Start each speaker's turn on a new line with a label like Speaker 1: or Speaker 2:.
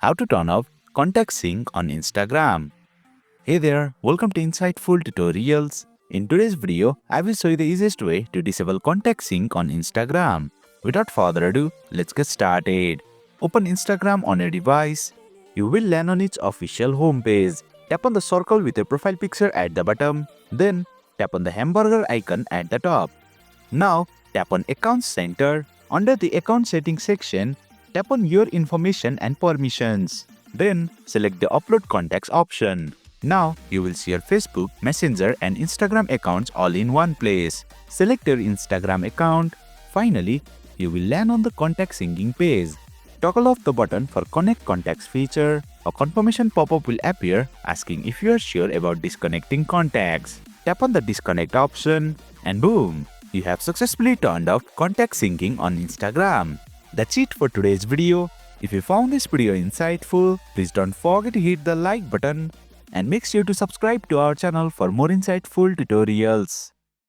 Speaker 1: how to turn off contact sync on Instagram. Hey there, welcome to Insightful Tutorials. In today's video, I will show you the easiest way to disable contact sync on Instagram. Without further ado, let's get started. Open Instagram on your device. You will land on its official homepage. Tap on the circle with your profile picture at the bottom. Then, tap on the hamburger icon at the top. Now, tap on Account Center. Under the Account Settings section, tap on Your Information and Permissions. Then, select the Upload Contacts option. Now, you will see your Facebook, Messenger and Instagram accounts all in one place. Select your Instagram account. Finally, you will land on the contact syncing page. Toggle off the button for Connect Contacts feature. A confirmation pop-up will appear asking if you are sure about disconnecting contacts. Tap on the Disconnect option and boom! You have successfully turned off contact syncing on Instagram. That's it for today's video. If you found this video insightful, please don't forget to hit the like button and make sure to subscribe to our channel for more insightful tutorials.